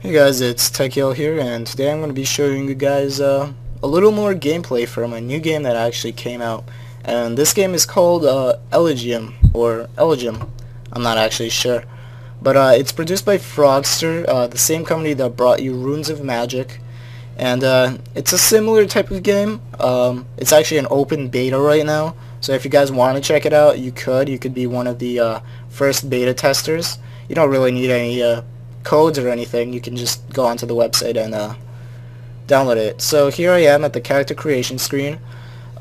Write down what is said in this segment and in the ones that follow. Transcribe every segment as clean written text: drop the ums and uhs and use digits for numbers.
Hey guys, it's Tekil here, and today I'm going to be showing you guys a little more gameplay from a new game that actually came out. And this game is called Eligium, or Eligium. I'm not actually sure. But it's produced by Frogster, the same company that brought you Runes of Magic. And it's a similar type of game. It's actually an open beta right now, so if you guys want to check it out, you could. You could be one of the first beta testers. You don't really need any codes or anything. You can just go onto the website and download it. So here I am at the character creation screen.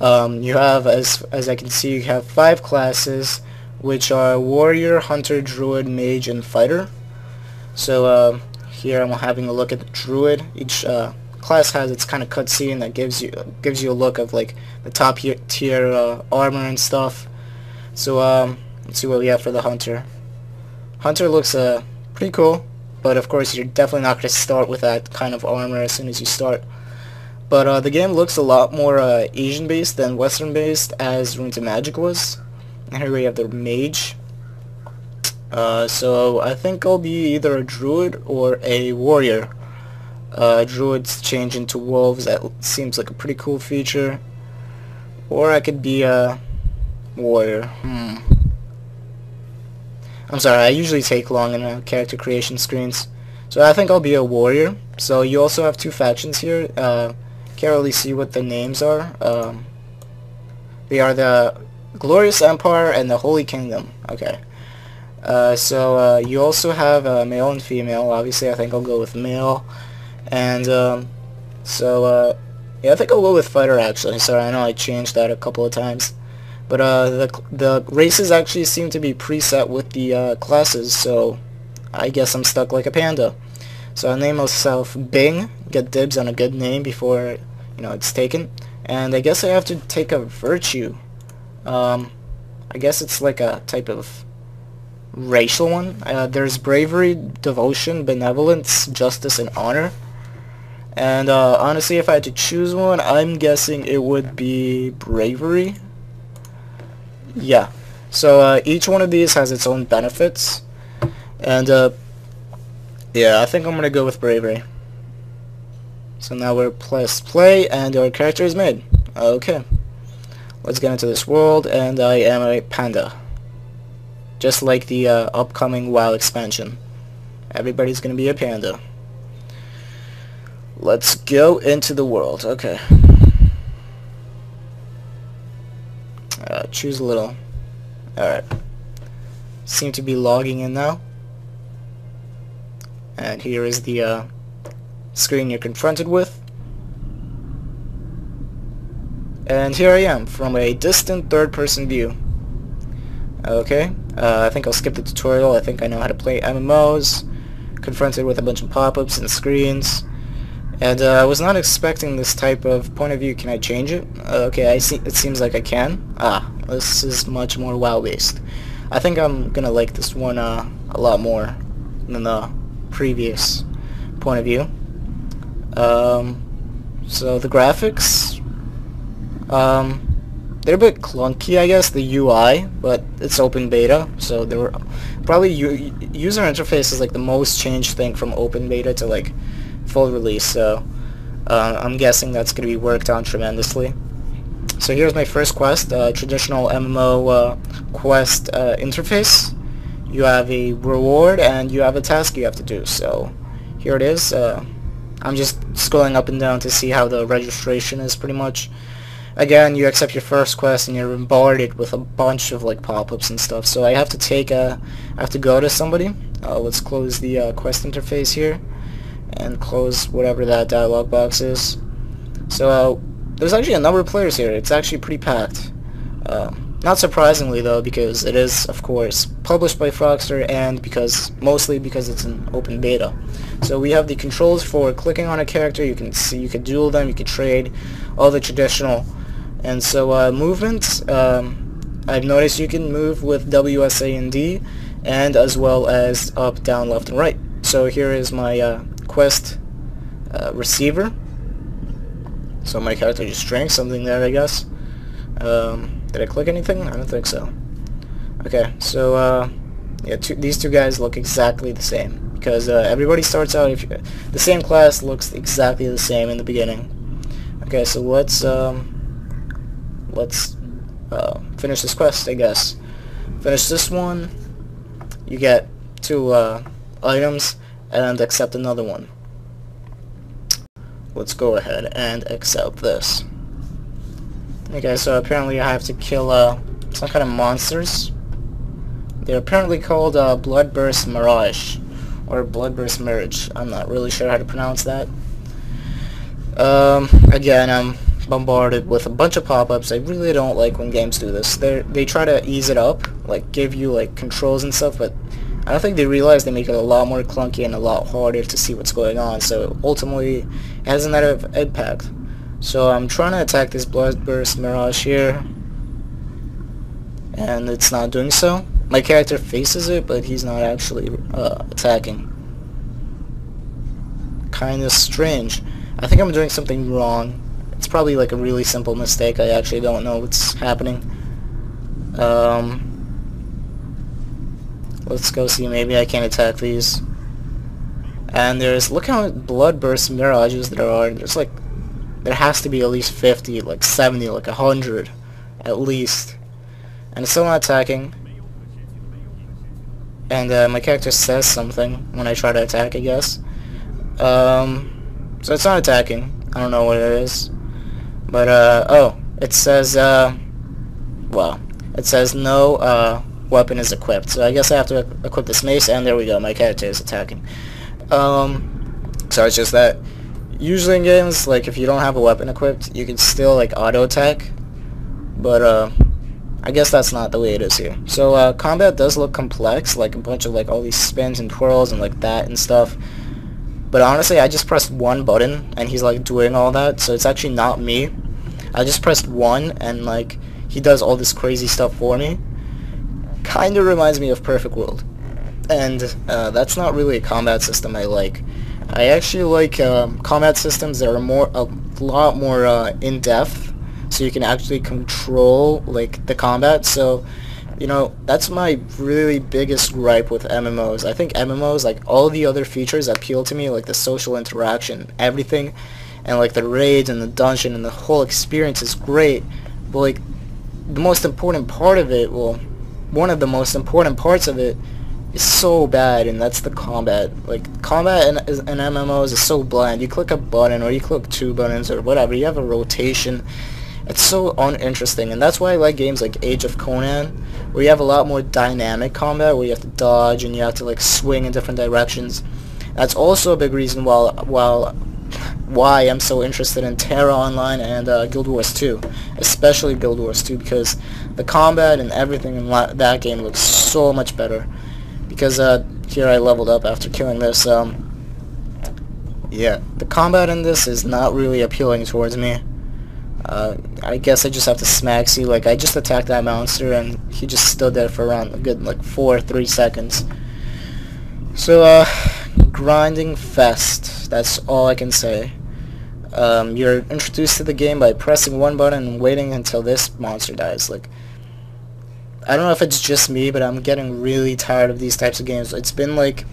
You have, as I can see, you have 5 classes, which are Warrior, Hunter, Druid, Mage, and Fighter. So here I'm having a look at the Druid. Each class has its kind of cutscene that gives you a look of like the top tier armor and stuff. So let's see what we have for the Hunter. Hunter looks pretty cool. But of course, you're definitely not going to start with that kind of armor as soon as you start. But the game looks a lot more Asian-based than Western-based, as Runes of Magic was. And here we have the Mage. So I think I'll be either a Druid or a Warrior. Druids change into wolves. That seems like a pretty cool feature. Or I could be a Warrior. I'm sorry, I usually take long in character creation screens. So I think I'll be a warrior. So you also have 2 factions here. Can't really see what the names are. They are the Glorious Empire and the Holy Kingdom. Okay. So you also have male and female. Obviously, I think I'll go with male. And yeah, I think I'll go with fighter actually. Sorry, I know I changed that a couple of times. But the races actually seem to be preset with the classes, so I guess I'm stuck like a panda. So I'll name myself Bing, get dibs on a good name before it's taken. And I guess I have to take a virtue. I guess it's like a type of racial one. There's bravery, devotion, benevolence, justice, and honor. And honestly, if I had to choose one, I'm guessing it would be bravery. Yeah, so each one of these has its own benefits, and yeah, I think I'm gonna go with bravery. So now we're press play, and our character is made. Okay, let's get into this world, and I am a panda, just like the upcoming WoW expansion. Everybody's gonna be a panda. Let's go into the world. Okay. Choose a little. Alright. Seem to be logging in now. And here is the screen you're confronted with. And here I am from a distant third-person view. Okay. I think I'll skip the tutorial. I think I know how to play MMOs. Confronted with a bunch of pop-ups and screens. And I was not expecting this type of point of view. Can I change it? Okay, I see. It seems like I can. This is much more WoW-based. I think I'm gonna like this one a lot more than the previous point of view. So the graphics, they're a bit clunky, I guess, the UI, but it's open beta, so there were probably user interface is like the most changed thing from open beta to like full release, so I'm guessing that's going to be worked on tremendously. So here's my first quest, traditional MMO quest interface. You have a reward and you have a task you have to do, so here it is. I'm just scrolling up and down to see how the registration is pretty much. Again, you accept your first quest and you're bombarded with a bunch of like pop-ups and stuff, so I have to go to somebody. Let's close the quest interface here and close whatever that dialog box is. So there's actually a number of players here. It's actually pretty packed. Not surprisingly though, because it is of course published by Frogster and mostly because it's an open beta. So we have the controls for clicking on a character. You can see, you can duel them, you can trade, all the traditional. And so movement, I've noticed you can move with W, S, A, and D, and as well as up, down, left, and right. So here is my quest receiver. So my character just drank something there, I guess. Did I click anything? I don't think so. Okay, so yeah, these two guys look exactly the same. because everybody starts out if the same class looks exactly the same in the beginning. Okay, so let's finish this quest, I guess. Finish this one. You get 2 items and accept another one. Let's go ahead and accept this. Okay, so apparently I have to kill some kind of monsters. They're apparently called Bloodburst Mirage, or Bloodburst Mirage. I'm not really sure how to pronounce that. Again, I'm bombarded with a bunch of pop-ups. I really don't like when games do this. They try to ease it up, like give you like controls and stuff, but I don't think they realize they make it a lot more clunky and a lot harder to see what's going on, so ultimately it has a negative impact. So I'm trying to attack this Bloodburst Mirage here, and it's not doing so. My character faces it, but he's not actually attacking. Kinda strange. I think I'm doing something wrong. It's probably like a really simple mistake. I actually don't know what's happening. Let's go see. Maybe I can attack these. And look how many Bloodburst Mirages there are. There has to be at least 50, like 70, like 100, at least. And it's still not attacking. And my character says something when I try to attack, I guess. So it's not attacking. I don't know what it is. But, oh, it says, well, it says no weapon is equipped. So I guess I have to equip this mace, and there we go, my character is attacking. So it's just that usually in games, like, if you don't have a weapon equipped, you can still, like, auto-attack. But, I guess that's not the way it is here. So, combat does look complex, like a bunch of, like, all these spins and twirls and, like, that and stuff. But honestly, I just pressed one button, and he's, like, doing all that, so it's actually not me. I just pressed one, and, like, he does all this crazy stuff for me. Kinda reminds me of Perfect World. And, that's not really a combat system I like. I actually like, combat systems that are a lot more, in-depth, so you can actually control, like, the combat. So, you know, that's my really biggest gripe with MMOs. I think MMOs, like, all the other features appeal to me, like the social interaction, everything, and, like, the raids and the dungeon and the whole experience is great, but, like, the most important part of it, well, one of the most important parts of it is so bad, and that's the combat. Like, combat in MMOs is so bland. You click a button, or you click 2 buttons, or whatever, you have a rotation. It's so uninteresting, and that's why I like games like Age of Conan, where you have a lot more dynamic combat, where you have to dodge and you have to, like, swing in different directions. That's also a big reason why I'm so interested in Terra Online and Guild Wars 2, especially Guild Wars 2, because the combat and everything in that game looks so much better. Because here I leveled up after killing this. Yeah, the combat in this is not really appealing towards me. I guess I just have to smack C. Like, I just attacked that monster and he just stood there for around a good, like, 3 seconds. So, grinding fest. That's all I can say. You're introduced to the game by pressing one button and waiting until this monster dies. Like, I don't know if it's just me, but I'm getting really tired of these types of games. It's been, like,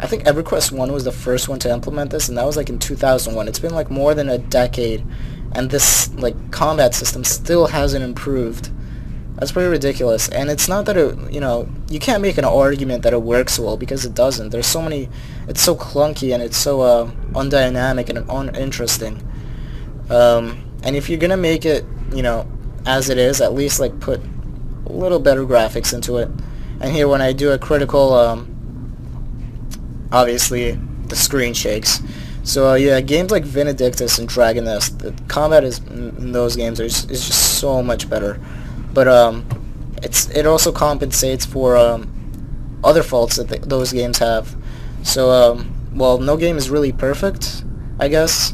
I think EverQuest 1 was the first one to implement this, and that was, like, in 2001. It's been, like, more than a decade, and this, like, combat system still hasn't improved. That's pretty ridiculous. And it's not that it, you know, you can't make an argument that it works well, because it doesn't. There's so many, it's so clunky, and it's so undynamic and uninteresting. And if you're gonna make it, you know, as it is, at least, like, put a little better graphics into it. And here, when I do a critical, obviously the screen shakes. So yeah, games like Vindictus and Dragon Nest, the combat in those games is just so much better. But it also compensates for other faults that those games have. So well, no game is really perfect, I guess.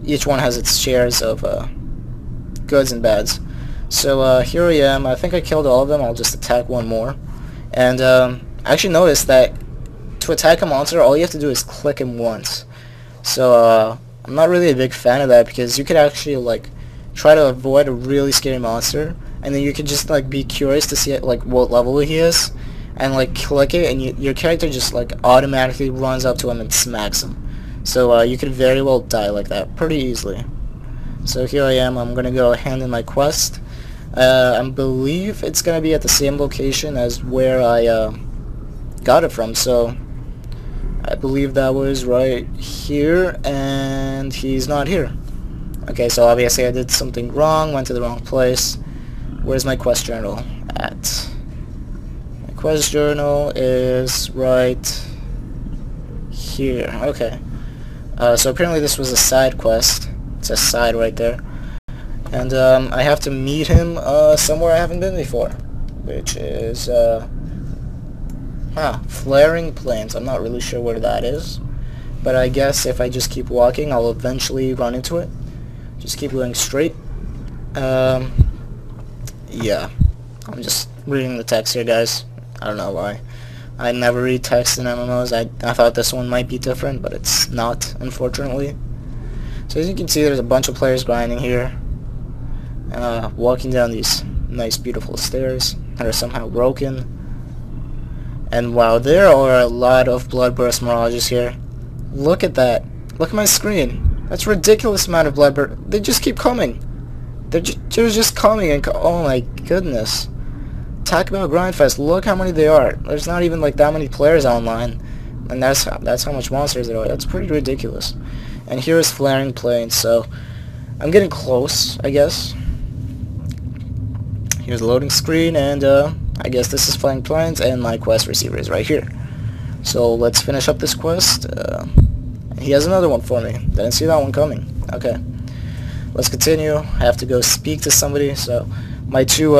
Each one has its shares of goods and bads. So here I am. I think I killed all of them. I'll just attack one more. And I actually noticed that to attack a monster, all you have to do is click him once. So I'm not really a big fan of that, because you could actually, like, try to avoid a really scary monster, and then you could just, like, be curious to see, like, what level he is, and like click it, and your character just like automatically runs up to him and smacks him. So you could very well die like that pretty easily. So here I am. I'm gonna go hand in my quest. I believe it's gonna be at the same location as where I got it from. So I believe that was right here, and he's not here. Okay, so obviously I did something wrong, went to the wrong place. Where's my quest journal at? My quest journal is right here. Okay. So apparently this was a side quest. It's a side right there. And I have to meet him somewhere I haven't been before, which is Flaring Plains. I'm not really sure where that is, but I guess if I just keep walking, I'll eventually run into it. Just keep going straight. Yeah, I'm just reading the text here, guys. I don't know why. I never read text in MMOs. I thought this one might be different, but it's not, unfortunately. So as you can see, there's a bunch of players grinding here, walking down these nice, beautiful stairs that are somehow broken. And wow, there are a lot of Bloodburst Mirages here. Look at that. Look at my screen. That's a ridiculous amount of Bloodburst. They just keep coming. They're just coming, and oh my goodness. Talk about Grindfest. Look how many they are. There's not even like that many players online, and that's how much monsters there are. That's pretty ridiculous. And here is Flaring Plains, so I'm getting close, I guess. Here's the loading screen, and I guess this is Flaring Plains, and my quest receiver is right here. So let's finish up this quest. He has another one for me. Didn't see that one coming. Okay. Let's continue. I have to go speak to somebody. So my two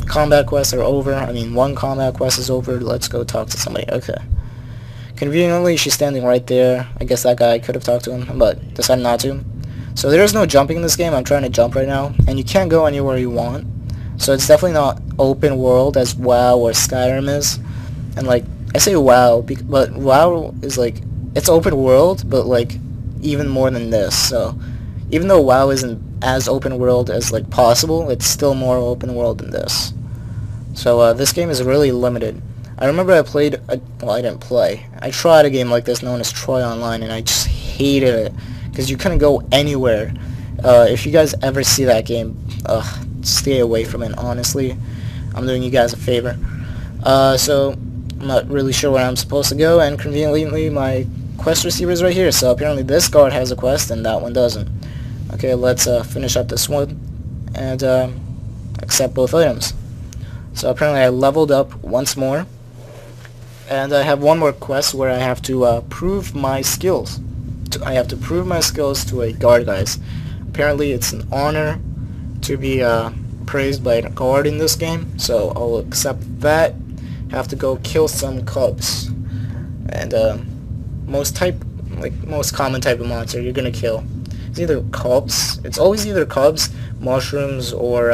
combat quests are over. I mean, one combat quest is over. Let's go talk to somebody. Okay. Conveniently, she's standing right there. I guess that guy could have talked to him, but decided not to. So there's no jumping in this game. I'm trying to jump right now, and you can't go anywhere you want. So it's definitely not open world as WoW or Skyrim is. And like, I say WoW, but WoW is like, it's open world, but like even more than this. So even though WoW isn't as open world as like possible, it's still more open world than this. So this game is really limited. I remember I played, well, I didn't play. I tried a game like this known as Troy Online, and I just hated it because you couldn't go anywhere. If you guys ever see that game, stay away from it, honestly. I'm doing you guys a favor. So I'm not really sure where I'm supposed to go, and conveniently my quest receiver is right here. So apparently this guard has a quest and that one doesn't. Okay, let's finish up this one and accept both items. So apparently I leveled up once more, and I have one more quest where I have to prove my skills. I have to prove my skills to a guard, guys. Apparently it's an honor to be praised by a guard in this game, so I'll accept that. Have to go kill some cubs, and most common type of monster you're gonna kill. It's either cubs. It's always either cubs, mushrooms, or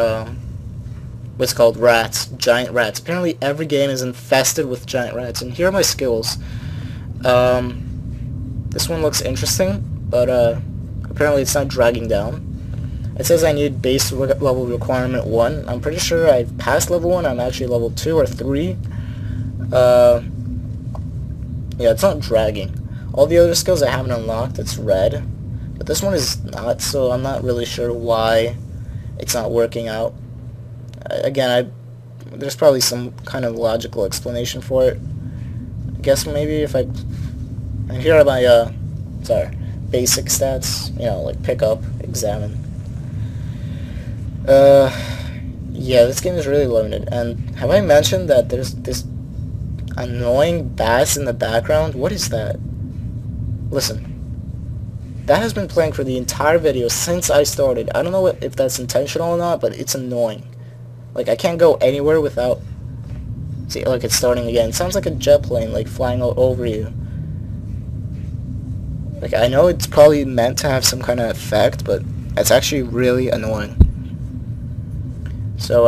what's called rats, giant rats. Apparently every game is infested with giant rats, and here are my skills. This one looks interesting, but apparently it's not dragging down. It says I need base level requirement 1. I'm pretty sure I've passed level 1. I'm actually level 2 or 3. Yeah, it's not dragging. All the other skills I haven't unlocked, it's red. But this one is not, so I'm not really sure why it's not working out. Again, there's probably some kind of logical explanation for it. I guess maybe if I... And here are my, basic stats. You know, like pick up, examine. Yeah, this game is really limited. And have I mentioned that there's this annoying bass in the background? What is that? Listen. That has been playing for the entire video since I started. I don't know if that's intentional or not, but it's annoying. Like, I can't go anywhere without... See, look, it's starting again. It sounds like a jet plane, like, flying over you. Like, I know it's probably meant to have some kind of effect, but it's actually really annoying. So,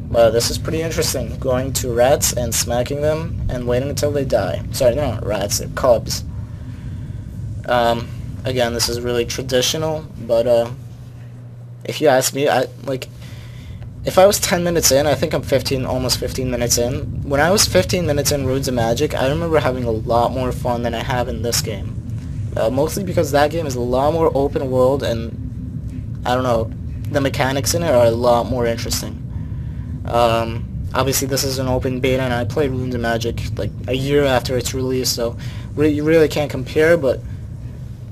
well, this is pretty interesting. Going to rats and smacking them and waiting until they die. Sorry, they're not rats, they're cubs. Again, this is really traditional, but, if you ask me, if I was 10 minutes in, I think I'm almost 15 minutes in. When I was 15 minutes in Runes of Magic, I remember having a lot more fun than I have in this game. Mostly because that game is a lot more open world, and I don't know, the mechanics in it are a lot more interesting. Obviously this is an open beta, and I played Runes of Magic like a year after its release, so you really can't compare, but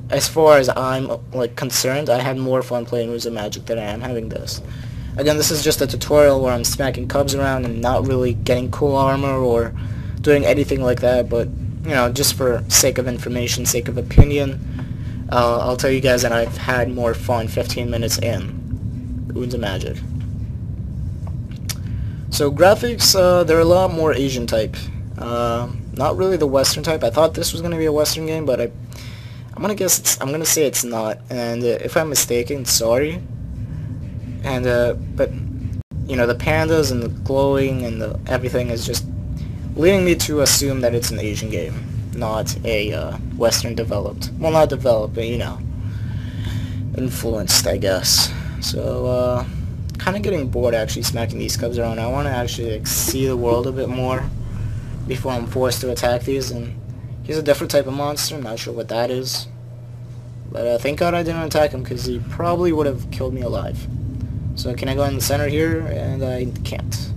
as far as I'm like concerned, I had more fun playing Runes of Magic than I am having this. Again, this is just a tutorial where I'm smacking cubs around and not really getting cool armor or doing anything like that, but, you know, just for sake of information, sake of opinion, I'll tell you guys that I've had more fun 15 minutes in Runes of Magic. So graphics, they're a lot more Asian type. Not really the Western type. I thought this was going to be a Western game, but I'm gonna say it's not, and if I'm mistaken, sorry. And but you know, the pandas and the glowing and the everything is just leading me to assume that it's an Asian game, not a Western developed. Well, not developed, but you know, influenced, I guess. So kind of getting bored actually smacking these cubs around. I want to actually like, see the world a bit more before I'm forced to attack these. And he's a different type of monster. I'm not sure what that is. But thank God I didn't attack him, because he probably would have killed me alive. So can I go in the center here? And I can't.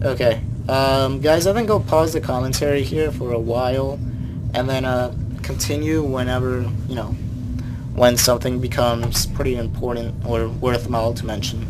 Okay. Guys, I think I'll pause the commentary here for a while. And then continue whenever, you know, when something becomes pretty important or worthwhile to mention.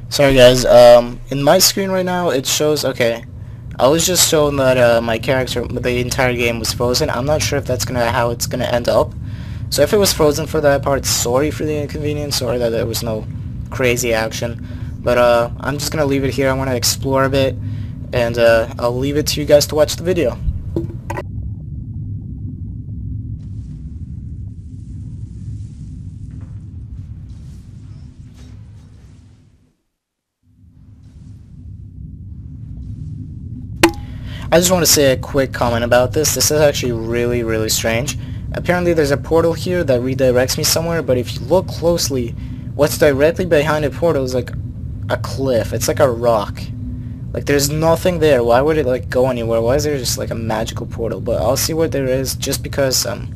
Sorry guys, in my screen right now it shows, okay, I was just shown that my character, the entire game was frozen. I'm not sure if that's how it's gonna end up. So if it was frozen for that part, sorry for the inconvenience, sorry that there was no crazy action. But I'm just gonna leave it here. I want to explore a bit, and I'll leave it to you guys to watch the video. I just want to say a quick comment about this. This is actually really, really strange. Apparently there's a portal here that redirects me somewhere, but if you look closely, what's directly behind the portal is like a cliff. It's like a rock. Like there's nothing there. Why would it like go anywhere? Why is there just like a magical portal? But I'll see what there is just because I'm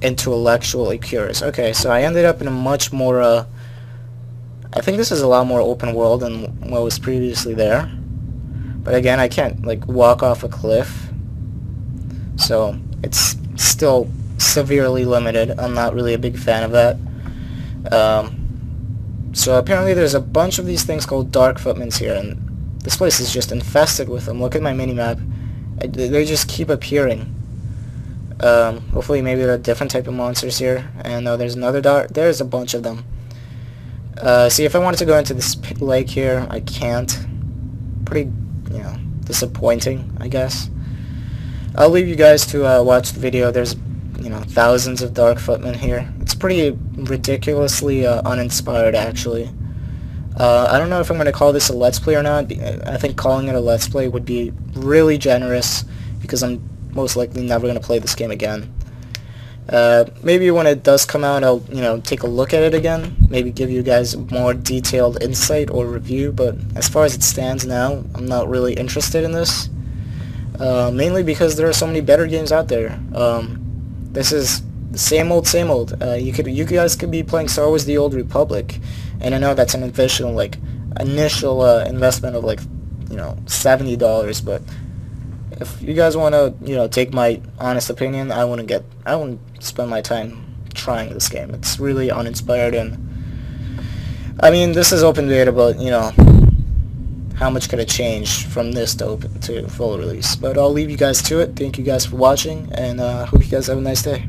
intellectually curious. Okay, so I ended up in a much more, I think this is a lot more open world than what was previously there. But again, I can't like walk off a cliff, so it's still severely limited. I'm not really a big fan of that. So apparently there's a bunch of these things called dark footmans here, and this place is just infested with them. Look at my minimap. They just keep appearing. Hopefully maybe there are different type of monsters here. And there's another there's a bunch of them. See, if I wanted to go into this lake here, I can't. Pretty, you know, disappointing, I guess. I'll leave you guys to watch the video. There's, you know, thousands of dark footmen here. It's pretty ridiculously uninspired, actually. I don't know if I'm going to call this a Let's Play or not. I think calling it a Let's Play would be really generous, because I'm most likely never going to play this game again. Maybe when it does come out, I'll, you know, take a look at it again, maybe give you guys more detailed insight or review, but as far as it stands now, I'm not really interested in this, mainly because there are so many better games out there. This is the same old, you guys could be playing Star Wars: The Old Republic, and I know that's an official, like, initial investment of like, you know, $70. But if you guys want to, you know, take my honest opinion, I wouldn't spend my time trying this game. It's really uninspired, and I mean, this is open beta, but you know, how much could it change from this to full release? But I'll leave you guys to it. Thank you guys for watching, and hope you guys have a nice day.